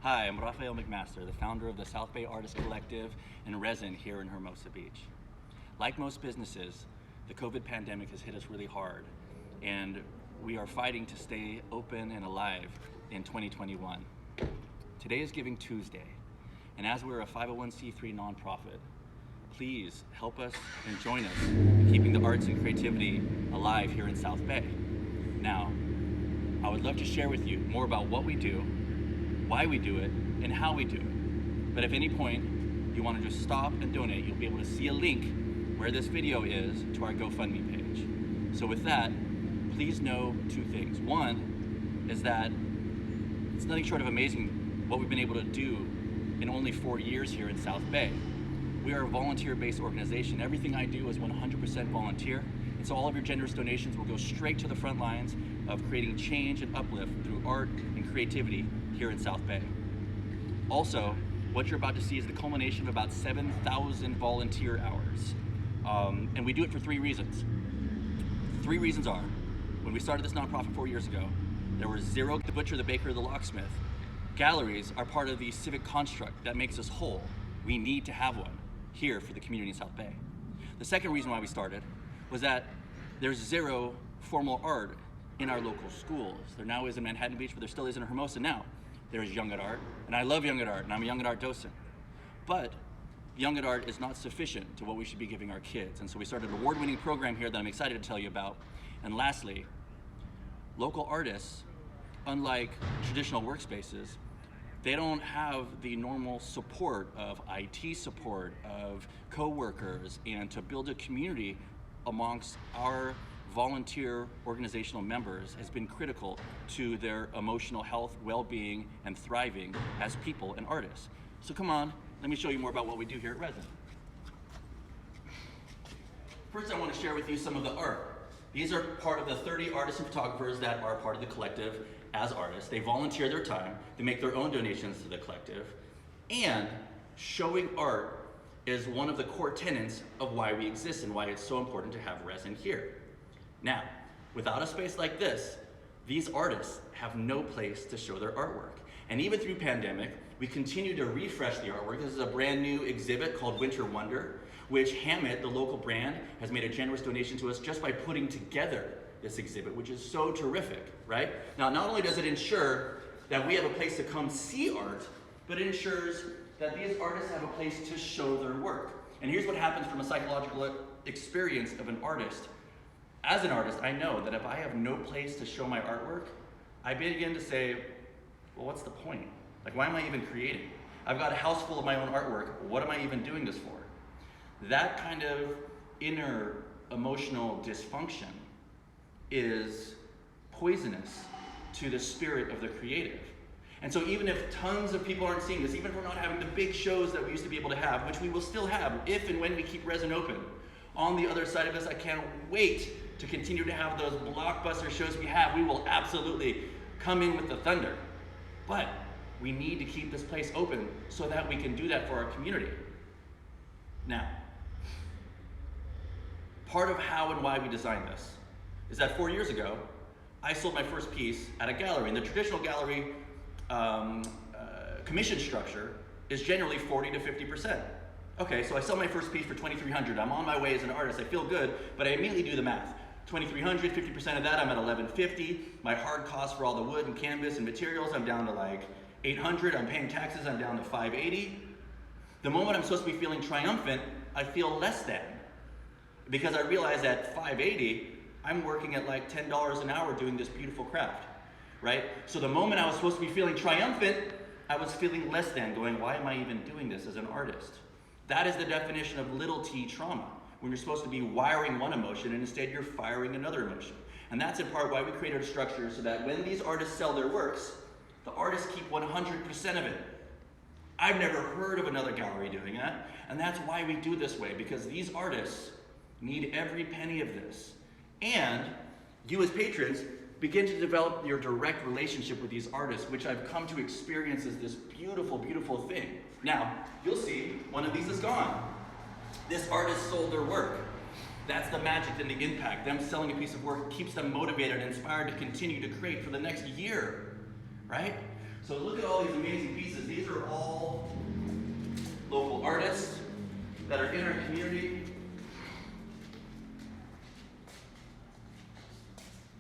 Hi, I'm Rafael McMaster, the founder of the South Bay Artist Collective and Resin here in Hermosa Beach. Like most businesses, the COVID pandemic has hit us really hard, and we are fighting to stay open and alive in 2021. Today is Giving Tuesday, and as we're a 501c3 nonprofit, please help us and join us in keeping the arts and creativity alive here in South Bay. Now, I would love to share with you more about what we do, why we do it, and how we do it. But if at any point you want to just stop and donate, you'll be able to see a link where this video is to our GoFundMe page. So with that, please know two things. One is that it's nothing short of amazing what we've been able to do in only 4 years here in South Bay. We are a volunteer-based organization. Everything I do is 100% volunteer. And so all of your generous donations will go straight to the front lines of creating change and uplift through art and creativity here in South Bay. Also, what you're about to see is the culmination of about 7,000 volunteer hours. And we do it for 3 reasons. 3 reasons are, when we started this nonprofit 4 years ago, there were 0 the butcher, the baker, the locksmith. Galleries are part of the civic construct that makes us whole. We need to have one here for the community in South Bay. The second reason why we started was that there's 0 formal art in our local schools. There now is in Manhattan Beach, but there still is in Hermosa now. There's Young at Art, and I love Young at Art, and I'm a Young at Art docent. But Young at Art is not sufficient to what we should be giving our kids. And so we started an award-winning program here that I'm excited to tell you about. And lastly, local artists, unlike traditional workspaces, they don't have the normal support of IT support, of co-workers, and to build a community amongst our volunteer organizational members has been critical to their emotional health, well-being, and thriving as people and artists. So come on, let me show you more about what we do here at Resin. First, I want to share with you some of the art. These are part of the 30 artists and photographers that are part of the collective as artists. They volunteer their time, they make their own donations to the collective, and showing art is one of the core tenets of why we exist and why it's so important to have Resin here. Now, without a space like this, these artists have no place to show their artwork. And even through pandemic, we continue to refresh the artwork. This is a brand new exhibit called Winter Wonder, which Hammett, the local brand, has made a generous donation to us just by putting together this exhibit, which is so terrific, right? Now, not only does it ensure that we have a place to come see art, but it ensures that these artists have a place to show their work. And here's what happens from a psychological experience of an artist. As an artist, I know that if I have no place to show my artwork, I begin to say, well, what's the point? Like, why am I even creating? I've got a house full of my own artwork. What am I even doing this for? That kind of inner emotional dysfunction is poisonous to the spirit of the creative. And so even if tons of people aren't seeing this, even if we're not having the big shows that we used to be able to have, which we will still have if and when we keep Resin open, on the other side of this, I can't wait to continue to have those blockbuster shows we have. We will absolutely come in with the thunder. But we need to keep this place open so that we can do that for our community. Now, part of how and why we designed this is that 4 years ago, I sold my first piece at a gallery. And the traditional gallery commission structure is generally 40 to 50%. Okay, so I sell my first piece for $2,300. I'm on my way as an artist. I feel good, but I immediately do the math. $2,300, 50% of that, I'm at $1,150. My hard cost for all the wood and canvas and materials, I'm down to like $800. I'm paying taxes, I'm down to $580. The moment I'm supposed to be feeling triumphant, I feel less than. Because I realize at $580, I'm working at like $10 an hour doing this beautiful craft, right? So the moment I was supposed to be feeling triumphant, I was feeling less than, going, why am I even doing this as an artist? That is the definition of little t trauma, when you're supposed to be wiring one emotion and instead you're firing another emotion. And that's in part why we created a structure so that when these artists sell their works, the artists keep 100% of it. I've never heard of another gallery doing that, and that's why we do this way, because these artists need every penny of this. And you as patrons begin to develop your direct relationship with these artists, which I've come to experience as this beautiful, beautiful thing. Now, you'll see one of these is gone. This artist sold their work. That's the magic and the impact. Them selling a piece of work keeps them motivated and inspired to continue to create for the next year, right? So look at all these amazing pieces. These are all local artists that are in our community.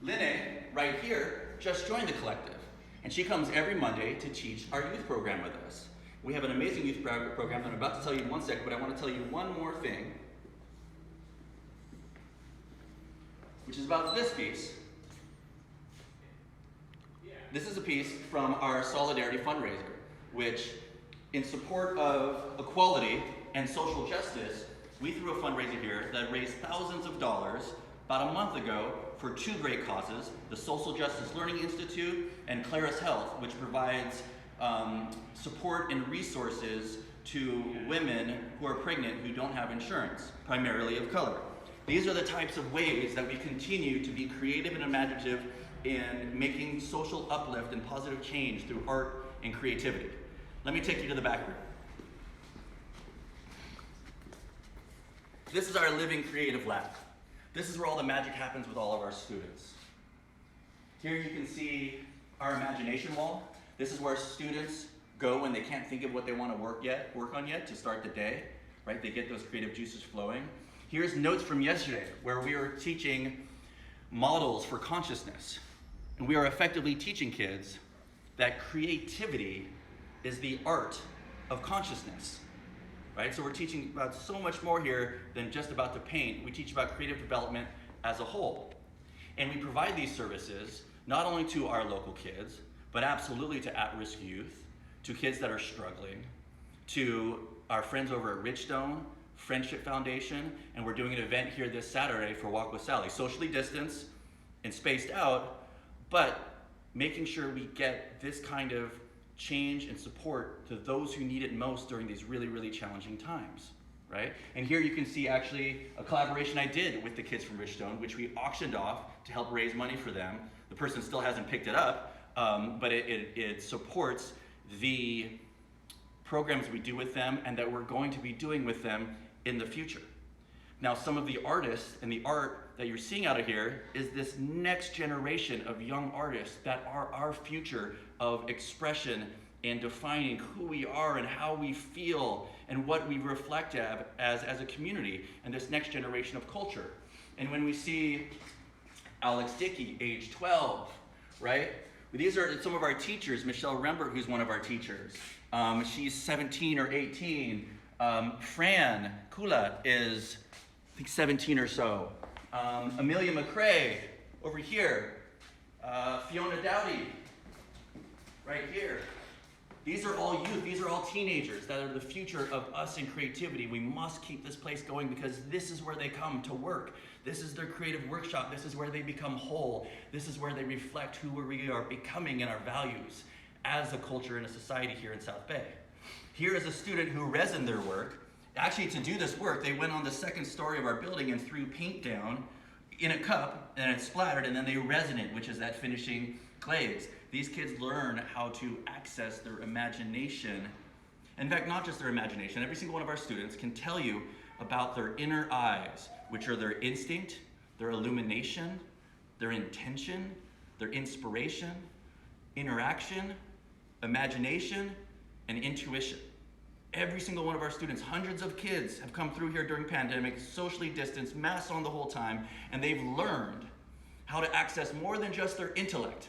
Linne, right here, just joined the collective. And she comes every Monday to teach our youth program with us. We have an amazing youth program that I'm about to tell you in 1 second, but I want to tell you one more thing, which is about this piece. This is a piece from our Solidarity fundraiser, which, in support of equality and social justice, we threw a fundraiser here that raised thousands of dollars about a month ago for two great causes, the Social Justice Learning Institute and Claris Health, which provides support and resources to women who are pregnant who don't have insurance, primarily of color. These are the types of ways that we continue to be creative and imaginative in making social uplift and positive change through art and creativity. Let me take you to the back room. This is our living creative lab. This is where all the magic happens with all of our students. Here you can see our imagination wall. This is where students go when they can't think of what they want to work on yet to start the day, right? They get those creative juices flowing. Here's notes from yesterday where we were teaching models for consciousness. And we are effectively teaching kids that creativity is the art of consciousness, right? So we're teaching about so much more here than just about the paint. We teach about creative development as a whole. And we provide these services not only to our local kids, but absolutely to at-risk youth, to kids that are struggling, to our friends over at Richstone, Friendship Foundation, and we're doing an event here this Saturday for Walk with Sally, socially distanced and spaced out, but making sure we get this kind of change and support to those who need it most during these really, really challenging times, right? And here you can see actually a collaboration I did with the kids from Richstone, which we auctioned off to help raise money for them. The person still hasn't picked it up, but it supports the programs we do with them and that we're going to be doing with them in the future. Now, some of the artists and the art that you're seeing out of here is this next generation of young artists that are our future of expression and defining who we are and how we feel and what we reflect as a community and this next generation of culture. And when we see Alex Dickey, age 12, right? These are some of our teachers. Michelle Rembert, who's one of our teachers. She's 17 or 18. Fran Kula is, I think, 17 or so. Amelia McCrae, over here. Fiona Dowdy, right here. These are all youth, these are all teenagers that are the future of us in creativity. We must keep this place going because this is where they come to work. This is their creative workshop. This is where they become whole. This is where they reflect who we are becoming and our values as a culture and a society here in South Bay. Here is a student who resined their work. Actually, to do this work, they went on the second story of our building and threw paint down in a cup, and it splattered, and then they resin it, which is that finishing glaze. These kids learn how to access their imagination. In fact, not just their imagination. Every single one of our students can tell you about their inner eyes, which are their instinct, their illumination, their intention, their inspiration, interaction, imagination, and intuition. Every single one of our students, hundreds of kids have come through here during pandemic, socially distanced, masked on the whole time, and they've learned how to access more than just their intellect,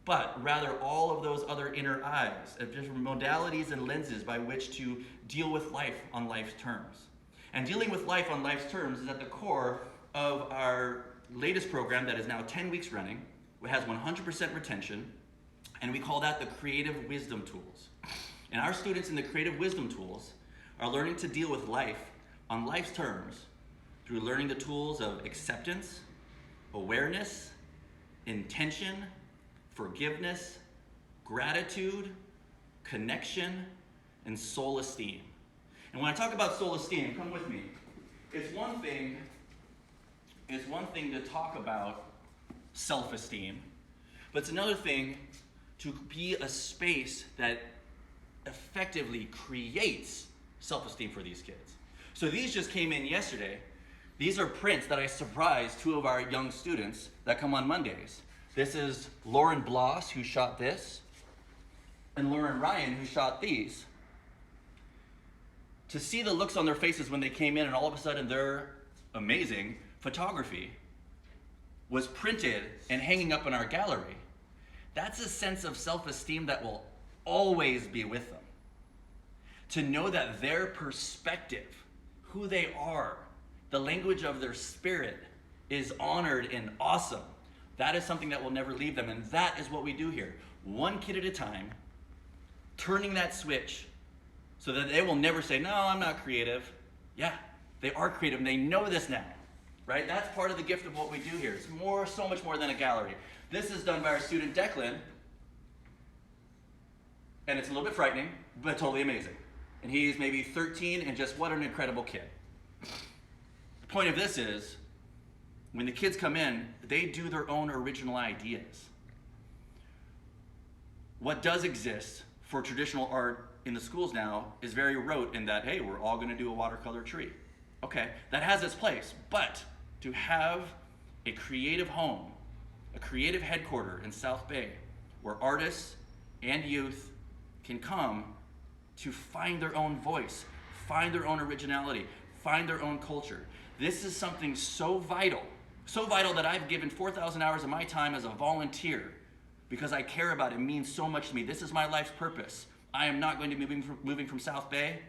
but rather all of those other inner eyes, of different modalities and lenses by which to deal with life on life's terms. And dealing with life on life's terms is at the core of our latest program that is now 10 weeks running. It has 100% retention, and we call that the Creative Wisdom Tools. And our students in the Creative Wisdom Tools are learning to deal with life on life's terms through learning the tools of acceptance, awareness, intention, forgiveness, gratitude, connection, and soul esteem. And when I talk about soul esteem, come with me. It's one thing to talk about self-esteem, but it's another thing to be a space that effectively creates self-esteem for these kids. So these just came in yesterday. These are prints that I surprised two of our young students that come on Mondays. This is Lauren Bloss, who shot this. and Lauren Ryan, who shot these, to see the looks on their faces when they came in and all of a sudden their amazing photography was printed and hanging up in our gallery, that's a sense of self-esteem that will always be with them. To know that their perspective, who they are, the language of their spirit is honored and awesome. That is something that will never leave them, and that is what we do here. One kid at a time, turning that switch so that they will never say, no, I'm not creative. Yeah, they are creative, and they know this now, right? That's part of the gift of what we do here. It's so much more than a gallery. This is done by our student Declan, and it's a little bit frightening, but totally amazing. And he's maybe 13, and just what an incredible kid. The point of this is, when the kids come in, they do their own original ideas. What does exist for traditional art in the schools now is very rote in that, hey, we're all going to do a watercolor tree. Okay, that has its place, but to have a creative home, a creative headquarter in South Bay, where artists and youth can come to find their own voice, find their own originality, find their own culture. This is something so vital that I've given 4,000 hours of my time as a volunteer because I care about it. It means so much to me. This is my life's purpose. I am not going to be moving from South Bay.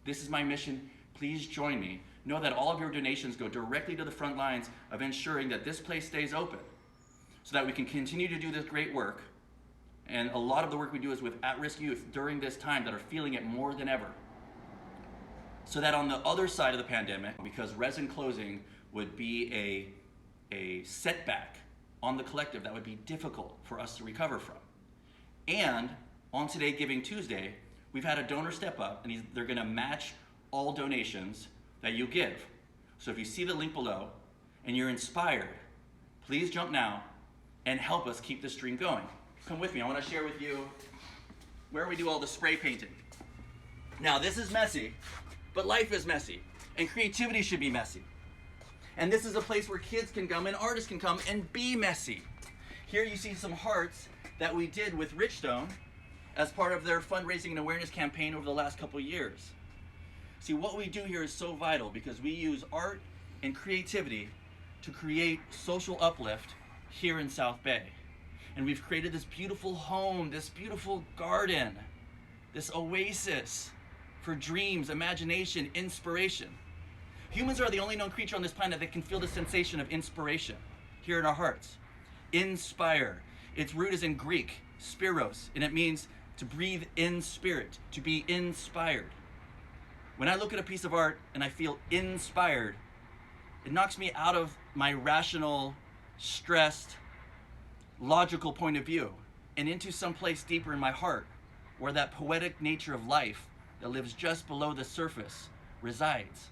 This is my mission. Please join me. Know that all of your donations go directly to the front lines of ensuring that this place stays open so that we can continue to do this great work. And a lot of the work we do is with at-risk youth during this time that are feeling it more than ever. So that on the other side of the pandemic, because Resin closing would be a setback on the collective that would be difficult for us to recover from. And on Today Giving Tuesday, we've had a donor step up, and they're going to match all donations that you give. So if you see the link below and you're inspired, please jump now and help us keep this stream going. Come with me. I want to share with you where we do all the spray painting. Now, this is messy, but life is messy, and creativity should be messy. And this is a place where kids can come and artists can come and be messy. Here you see some hearts that we did with Richstone as part of their fundraising and awareness campaign over the last couple of years. See, what we do here is so vital because we use art and creativity to create social uplift here in South Bay. And we've created this beautiful home, this beautiful garden, this oasis for dreams, imagination, inspiration. Humans are the only known creature on this planet that can feel the sensation of inspiration here in our hearts. Inspire. Its root is in Greek, spiros, and it means to breathe in spirit, to be inspired. When I look at a piece of art and I feel inspired, it knocks me out of my rational, stressed, logical point of view and into some place deeper in my heart where that poetic nature of life that lives just below the surface resides.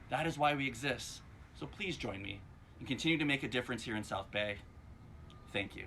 That is why we exist. So please join me and continue to make a difference here in South Bay. Thank you.